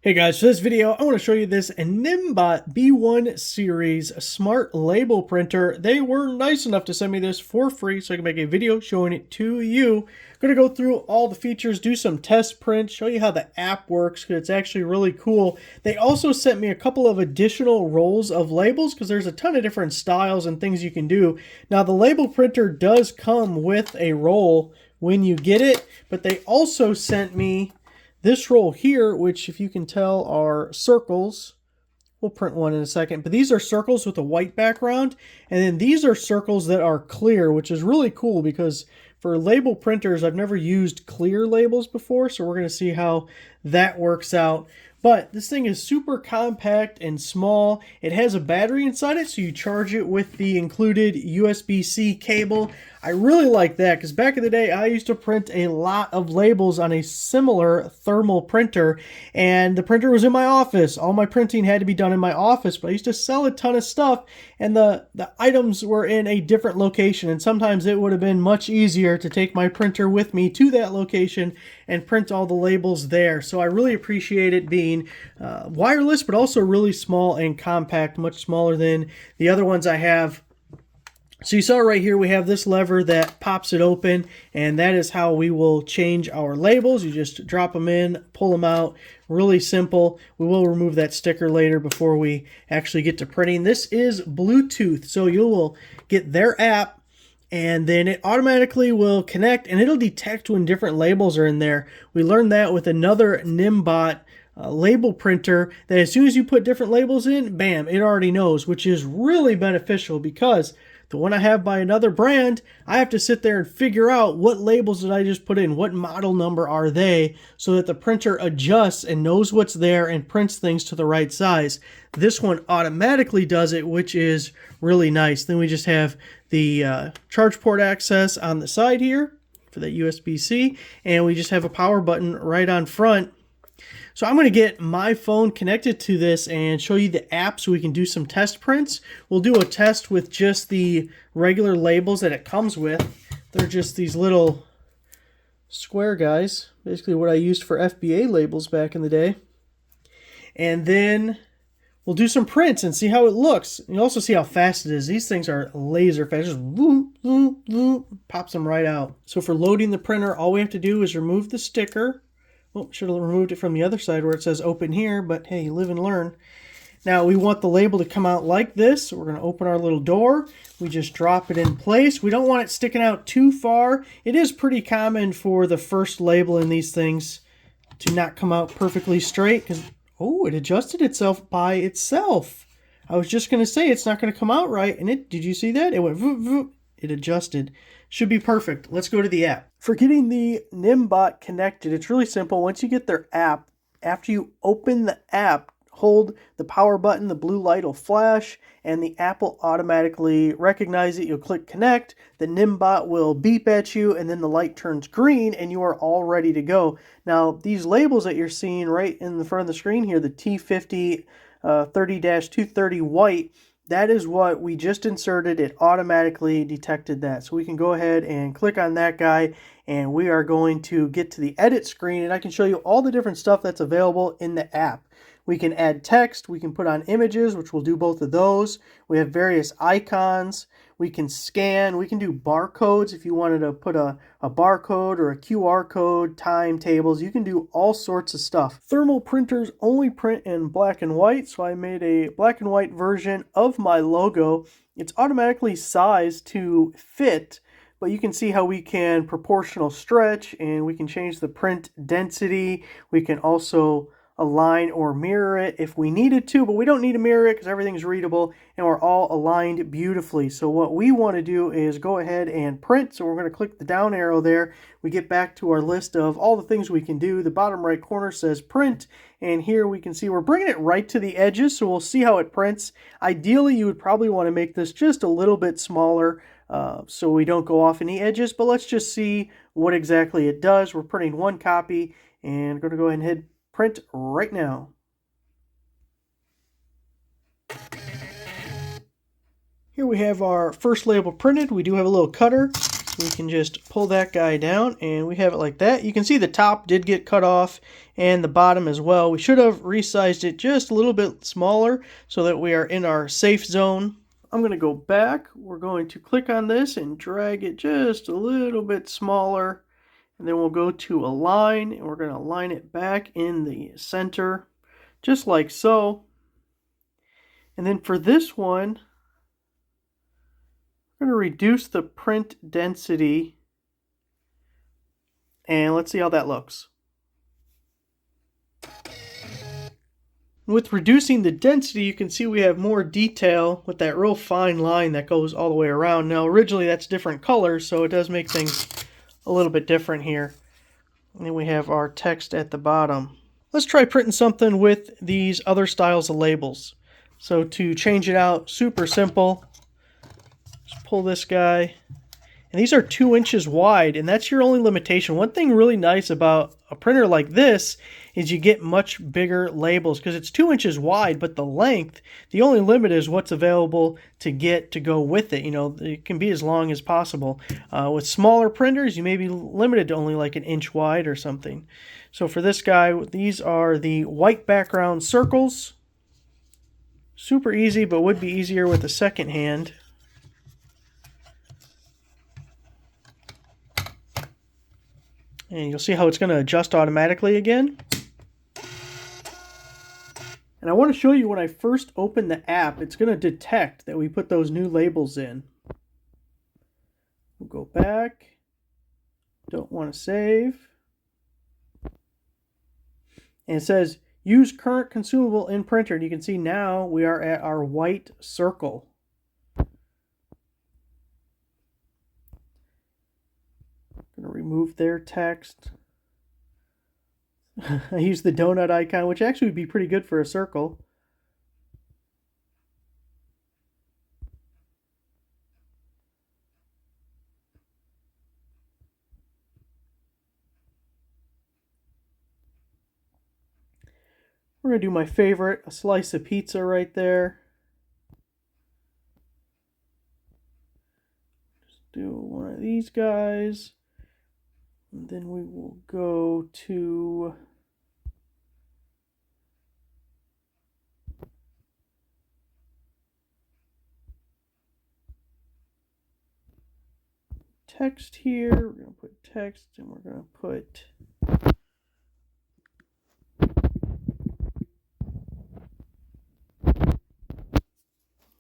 Hey guys, for this video, I want to show you this Nimbot B1 series smart label printer. They were nice enough to send me this for free so I can make a video showing it to you. I'm going to go through all the features, do some test prints, show you how the app works because it's actually really cool. They also sent me a couple of additional rolls of labels because there's a ton of different styles and things you can do. Now the label printer does come with a roll when you get it, but they also sent me this roll here, which if you can tell are circles. We'll print one in a second, but these are circles with a white background, and then these are circles that are clear, which is really cool because for label printers, I've never used clear labels before, so we're going to see how that works out. But this thing is super compact and small. It has a battery inside it, so you charge it with the included USB-C cable. I really like that because back in the day, I used to print a lot of labels on a similar thermal printer, and the printer was in my office. All my printing had to be done in my office, but I used to sell a ton of stuff, and the items were in a different location, and sometimes it would have been much easier to take my printer with me to that location and print all the labels there. So I really appreciate it being wireless, but also really small and compact, much smaller than the other ones I have. So you saw right here we have this lever that pops it open, and that is how we will change our labels. You just drop them in, pull them out, really simple. We will remove that sticker later before we actually get to printing. This is Bluetooth, so you will get their app, and then it automatically will connect, and it'll detect when different labels are in there. We learned that with another Nimbot label printer, that as soon as you put different labels in, bam, it already knows, which is really beneficial because the one I have by another brand, I have to sit there and figure out what labels did I just put in, what model number are they, so that the printer adjusts and knows what's there and prints things to the right size. This one automatically does it, which is really nice. Then we just have the charge port access on the side here for that USB-C, and we just have a power button right on front. So I'm going to get my phone connected to this and show you the app so we can do some test prints. We'll do a test with just the regular labels that it comes with. They're just these little square guys, basically what I used for FBA labels back in the day. And then we'll do some prints and see how it looks. You'll also see how fast it is. These things are laser fast. Just whoop, whoop, whoop, pops them right out. So for loading the printer, all we have to do is remove the sticker. Oh, should have removed it from the other side where it says open here, but hey, you live and learn. Now we want the label to come out like this. So we're going to open our little door. We just drop it in place. We don't want it sticking out too far. It is pretty common for the first label in these things to not come out perfectly straight because, oh, it adjusted itself by itself. I was just going to say it's not going to come out right, and did you see that? It went voop, voop. It adjusted. Should be perfect. Let's go to the app. For getting the Nimbot connected, it's really simple. Once you get their app, after you open the app, hold the power button, the blue light will flash, and the app will automatically recognize it. You'll click connect, the Nimbot will beep at you, and then the light turns green, and you are all ready to go. Now, these labels that you're seeing right in the front of the screen here, the T50 30-230 white, that is what we just inserted. It automatically detected that. So we can go ahead and click on that guy, and we are going to get to the edit screen, and I can show you all the different stuff that's available in the app. We can add text, we can put on images, which will do both of those. We have various icons. We can scan, we can do barcodes if you wanted to put a barcode or a QR code, timetables. You can do all sorts of stuff. Thermal printers only print in black and white, so I made a black and white version of my logo. It's automatically sized to fit, but you can see how we can proportional stretch, and we can change the print density. We can also align or mirror it if we needed to, but we don't need to mirror it because everything's readable and we're all aligned beautifully. So what we want to do is go ahead and print. So we're going to click the down arrow there. We get back to our list of all the things we can do. The bottom right corner says print, and here we can see we're bringing it right to the edges, so we'll see how it prints. Ideally, you would probably want to make this just a little bit smaller so we don't go off any edges, but let's just see what exactly it does. We're printing one copy, and I'm going to go ahead and hit print right now. Here we have our first label printed. We do have a little cutter. we can just pull that guy down and we have it like that. You can see the top did get cut off and the bottom as well. We should have resized it just a little bit smaller so that we are in our safe zone. I'm going to go back. We're going to click on this and drag it just a little bit smaller. And then we'll go to align and we're going to align it back in the center just like so. And then for this one, I'm going to reduce the print density, and let's see how that looks. With reducing the density, you can see we have more detail with that real fine line that goes all the way around. Now, originally that's different colors, so it does make things a little bit different here. And then we have our text at the bottom. Let's try printing something with these other styles of labels. So to change it out, super simple. Just pull this guy. And these are 2 inches wide, and that's your only limitation. One thing really nice about a printer like this is you get much bigger labels because it's 2 inches wide, but the length, the only limit is what's available to get to go with it. You know, it can be as long as possible. With smaller printers, you may be limited to only like 1 inch wide or something. So for this guy, these are the white background circles. Super easy, but would be easier with a second hand. And you'll see how it's going to adjust automatically again. And I want to show you when I first open the app, it's going to detect that we put those new labels in. We'll go back. Don't want to save. And it says, use current consumable in printer. And you can see now we are at our white circle. I'm going to remove their text. I use the donut icon, which actually would be pretty good for a circle. We're going to do my favorite, a slice of pizza right there. Just do one of these guys. And then we will go to text here. We're going to put text and we're going to put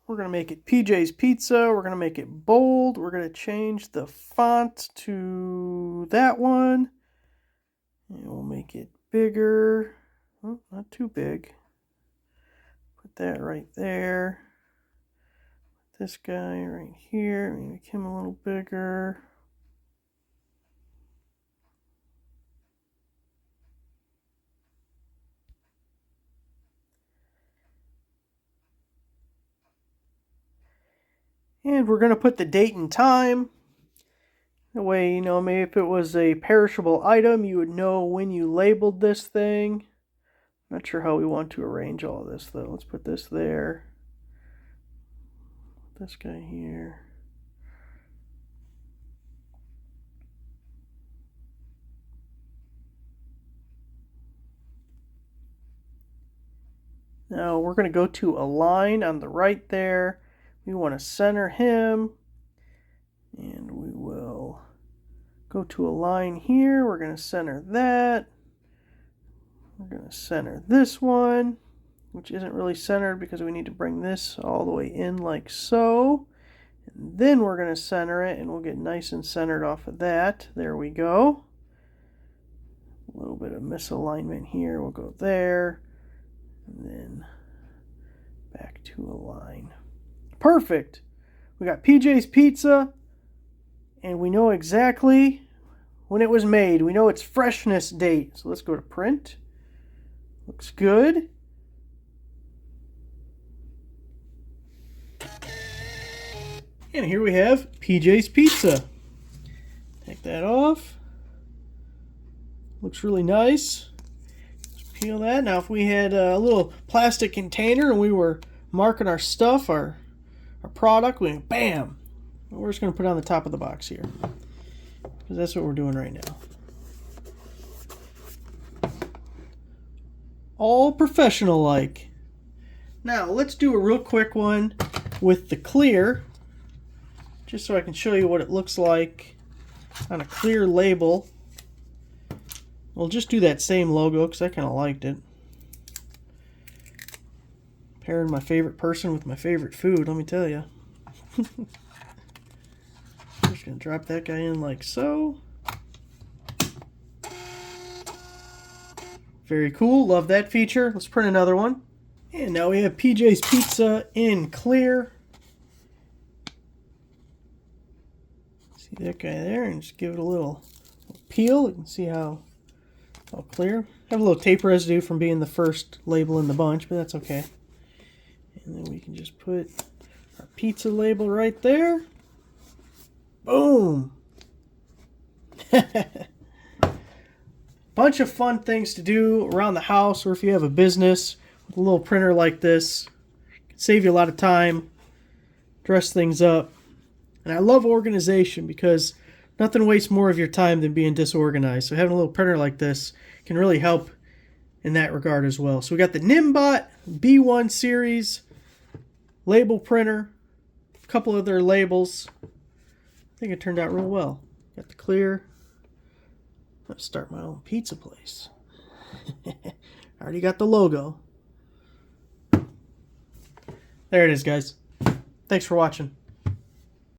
we're going to make it PJ's Pizza. We're going to make it bold. We're going to change the font to that one. And we'll make it bigger. Oh, not too big. Put that right there. Put this guy right here. Make him a little bigger. And we're going to put the date and time. That way, you know, maybe if it was a perishable item, you would know when you labeled this thing. Not sure how we want to arrange all this, though. Let's put this there. This guy here. Now we're going to go to align on the right there. We want to center him, and we will go to align here. We're going to center that. We're going to center this one, which isn't really centered because we need to bring this all the way in like so. And then we're going to center it, and we'll get nice and centered off of that. There we go. A little bit of misalignment here. We'll go there, and then back to align. Perfect. We got PJ's Pizza, and we know exactly when it was made. We know its freshness date. So let's go to print. Looks good. And here we have PJ's Pizza. Take that off. Looks really nice. Just peel that. Now if we had a little plastic container and we were marking our stuff, our product, we bam. We're just going to put it on the top of the box here. because that's what we're doing right now. All professional-like. Now, let's do a real quick one with the clear, just so I can show you what it looks like on a clear label. We'll just do that same logo because I kind of liked it. Pairing my favorite person with my favorite food, let me tell you. Just going to drop that guy in like so. Very cool. Love that feature. Let's print another one. And now we have PJ's Pizza in clear. See that guy there? And just give it a little peel. You can see how clear. Have a little tape residue from being the first label in the bunch, but that's okay. And then we can just put our pizza label right there. Boom! Bunch of fun things to do around the house, or if you have a business with a little printer like this. It can save you a lot of time, dress things up. And I love organization because nothing wastes more of your time than being disorganized. So having a little printer like this can really help in that regard as well. So we got the Nimbot B1 series label printer, a couple other labels. I think it turned out real well. Got the clear. Let's start my own pizza place. I already got the logo. There it is, guys. Thanks for watching.